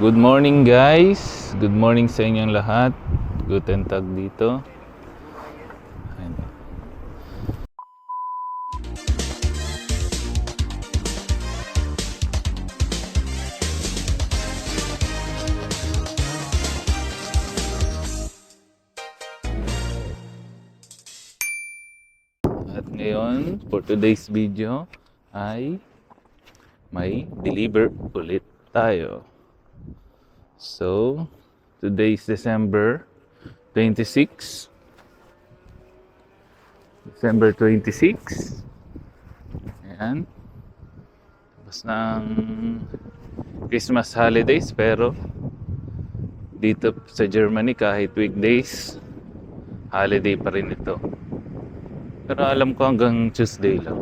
Good morning guys. Good morning sa inyong lahat. Guten Tag dito. Ayun. At ngayon, for today's video ay may deliver ulit tayo. So, today is December 26. December 26. Ayan. Tapos ng Christmas holidays, pero dito sa Germany kahit weekdays, holiday pa rin ito. Pero alam ko hanggang Tuesday lang.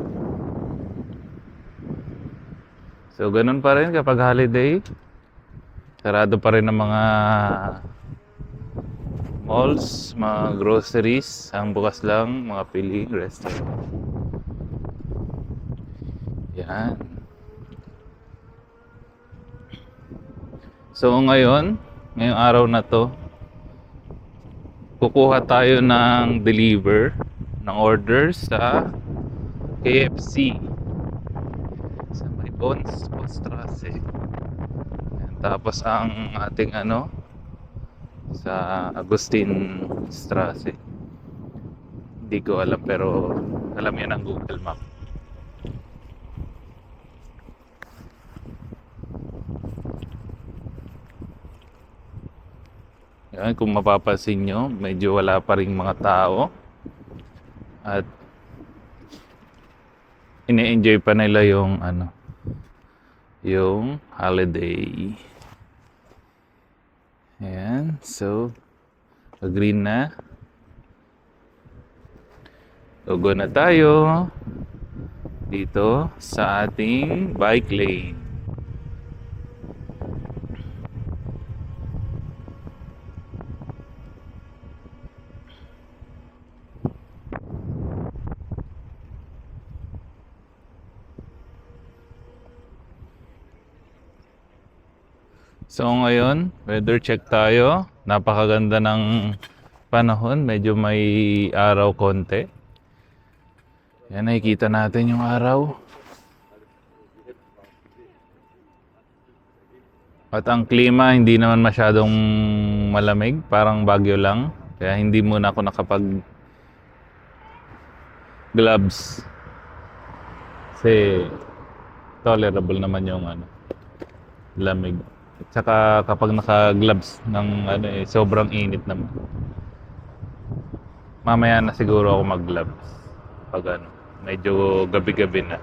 So, ganun pa rin kapag holiday. Sarado pa rin ang mga malls, mga groceries. Ang bukas lang, mga piling, restaurant. Yan. So, ngayong araw na to, kukuha tayo ng ng orders sa KFC sa may Bondstraße. Tapos ang ating sa Agustin Straße. Hindi ko alam pero alam yan ang Google Map. Yan, kung mapapansin nyo, medyo wala pa ring mga tao. At ine-enjoy pa nila yung yung holiday. Ayan, so green na. So go na tayo dito sa ating bike lane. So ngayon, weather check tayo. Napakaganda ng panahon. Medyo may araw konti. Yan, nakikita natin yung araw. At ang klima, hindi naman masyadong malamig. Parang bagyo lang. Kaya hindi muna ako nakapag gloves. Kasi tolerable naman yung lamig. At saka kapag naka-gloves ng sobrang init naman. Mamaya na siguro ako mag-gloves pag medyo gabi-gabi na.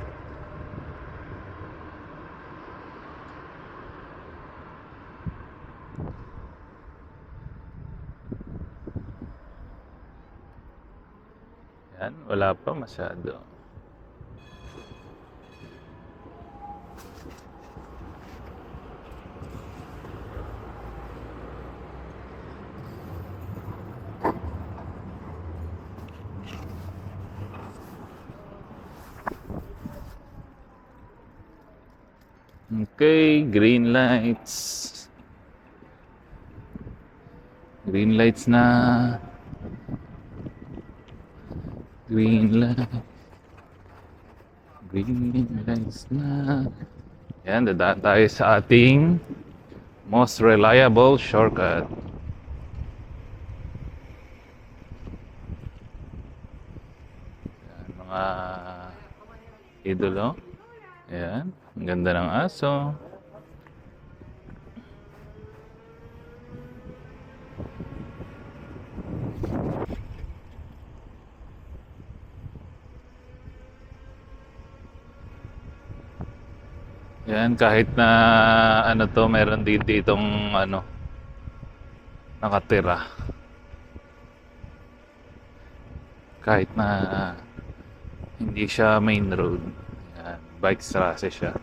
Yan, wala pa masyado. Okay, green lights. Green lights na. Green light. Green lights na. Yan, dadaan tayo sa ating most reliable shortcut. Yan, mga idolo. Ayan, ang ganda ng aso. Yan, kahit na meron din ditong nakatira. Kahit na hindi siya main road. Yan, bike straße siya.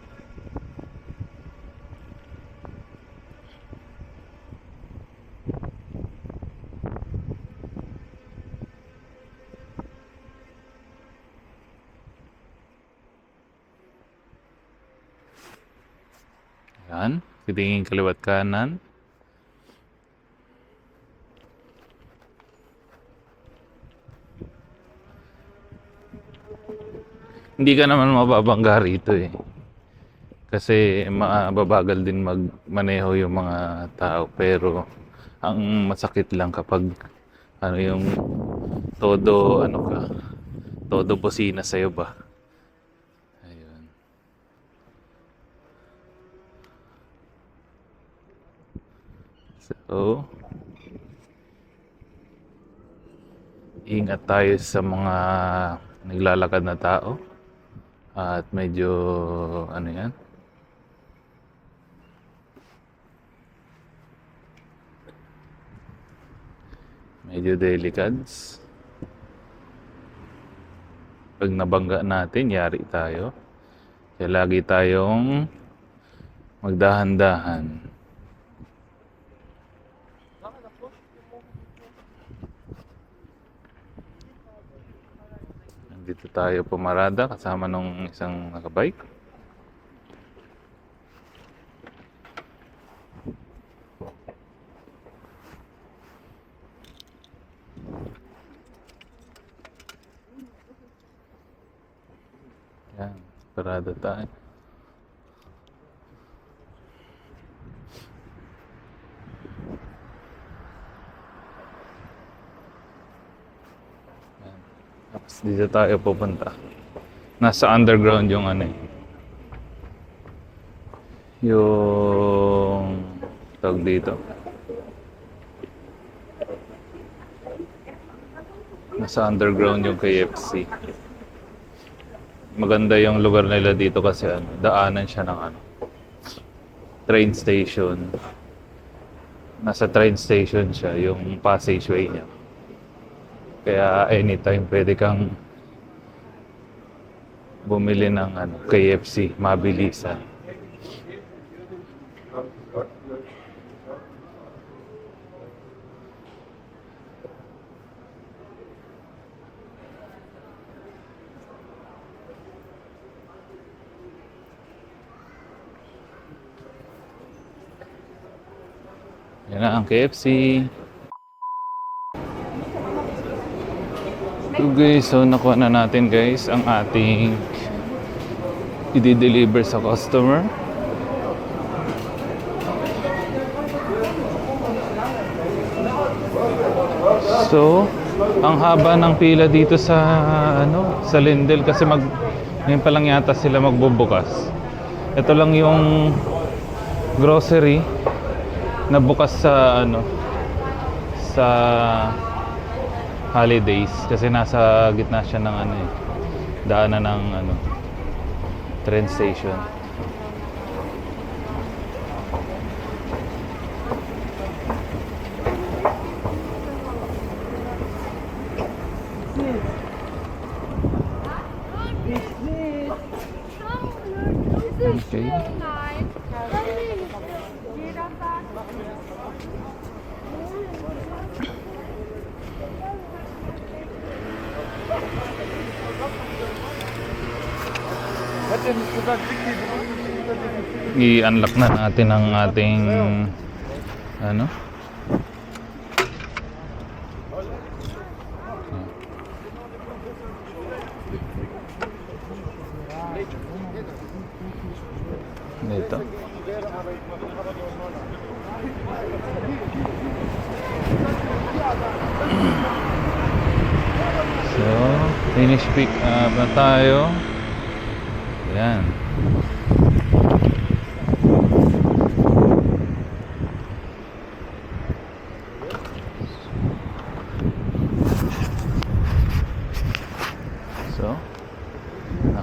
Yan. Tingin kaliwat kanan. Hindi ka naman mababangga rito eh. Kasi mababagal din magmaneho yung mga tao. Pero ang masakit lang kapag ano yung todo ano ka, todo bosina sa'yo ba. Ayun. So, ingat tayo sa mga naglalakad na tao. At medyo ano yan, medyo delicads. Pag nabangga natin, yari tayo. Kaya lagi tayong magdahan-dahan. Dito tayo pumarada kasama nung isang nakabike. Yan, parada tayo. Tapos dito tayo pupunta. Nasa underground yung ano eh. Yung tawag dito. Nasa underground yung KFC. Maganda yung lugar nila dito kasi ano, daanan siya ng ano, train station. Nasa train station siya, yung passageway niya. Kaya anytime pwede kang bumili ng ano, KFC, mabilisan. Yan na ang KFC. So guys, so nakuha na natin guys ang ating i-deliver sa customer. So, ang haba ng pila dito sa ano, sa Lindel kasi ngayon pa lang yata sila magbubukas. Ito lang yung grocery na bukas sa ano, sa holidays kasi nasa gitna siya ng ano eh, daanan ng ano, train station. Okay. I-unlock na natin ang ating ano, dito. So, finish pick up na tayo. Ayan. So,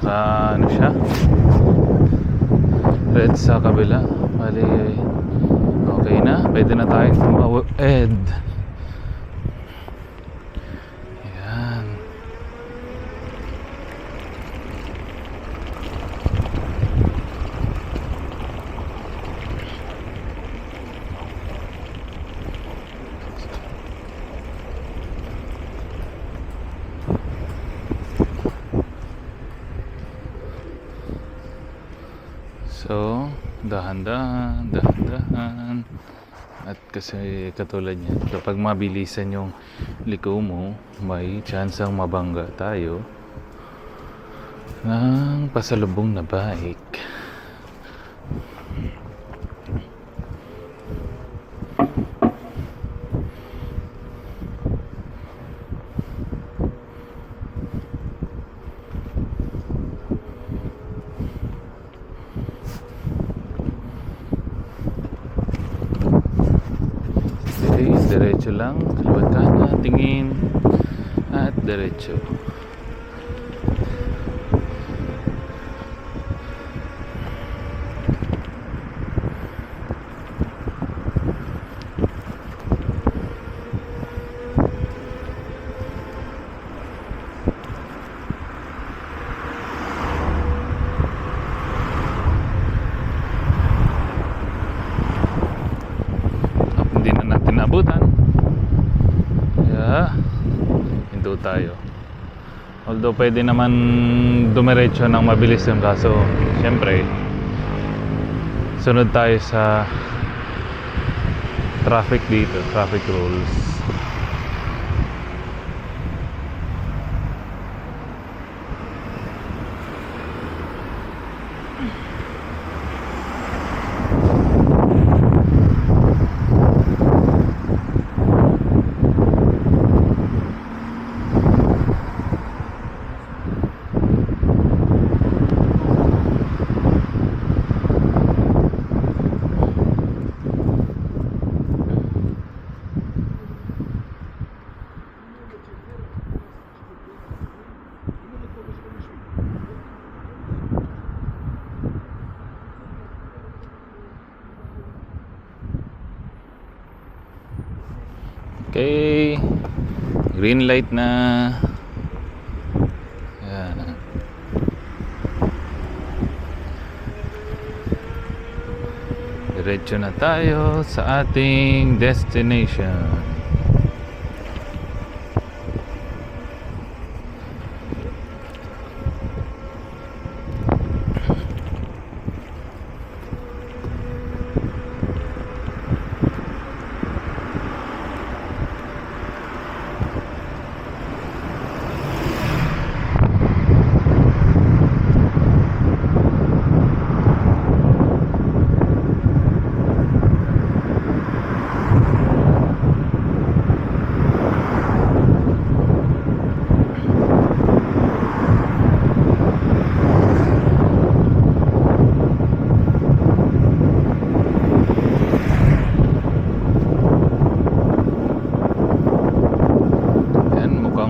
ano siya? Red sa kabila. Bali, okay na. Pwede na tayong tumawid. Ayan. So, Dahan-dahan, dahan-dahan. At kasi katulad niyan, kapag mabilisan yung liko mo, may tsansang mabangga tayo ng pasalubong na bike. Diretso lang, kaliwat kanan, tingin at diretso. Hindi na natin nabutan. Kaya hinto tayo. Although pwede naman dumiretso ng mabilis yung kaso syempre sunod tayo sa traffic dito, traffic rules. Okay, green light na. Ayan. Diretso na tayo sa ating destination.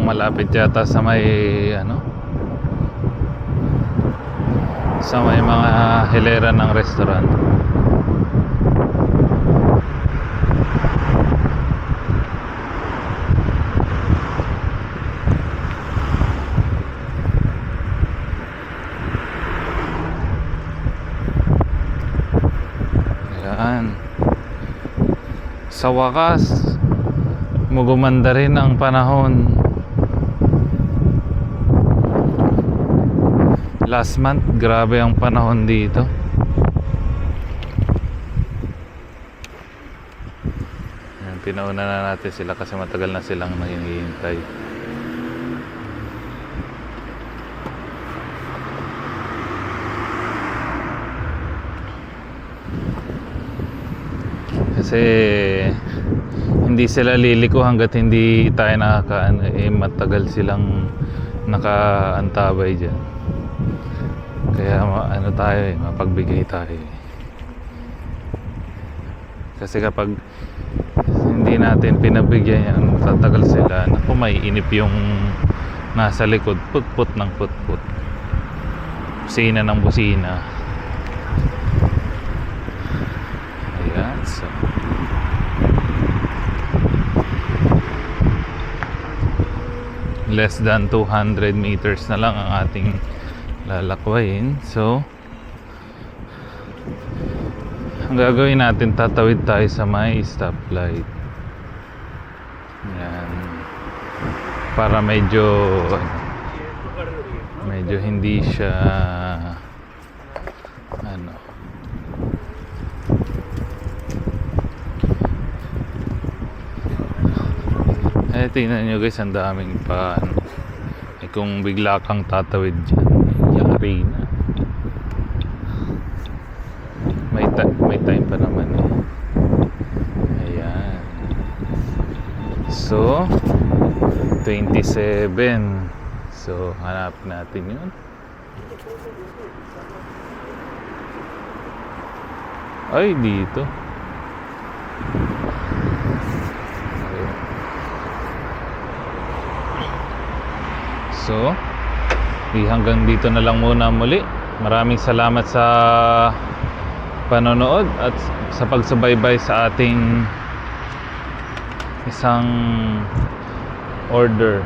Malapit yata sa may sa may mga hilera ng restaurant. Ayan. Sa wakas gumanda rin ang panahon. Last month, grabe ang panahon dito. Ayan, pinauna na natin sila kasi matagal na silang naghihintay. Kasi hindi sila liliko hanggat hindi tayo matagal silang nakaantabay dyan. Kaya tayo mapagbigay tayo. Kasi kapag hindi natin pinabigyan yan, tatagal sila. Naku, may inip yung nasa likod, put-put ng put-put, busina ng busina. Ayan, so less than 200 meters na lang ang ating lalakwayin. So ang gagawin natin, tatawid tayo sa may stoplight. Yan, para medyo hindi siya tingnan nyo guys, ang daming pa ano. Eh, kung bigla kang tatawid dyan, yari na. May time pa naman eh. Ayan. So 27. So hanap natin yun. Ay, dito. So, hanggang dito na lang muna muli. Maraming salamat sa panonood at sa pagsubaybay sa ating isang order.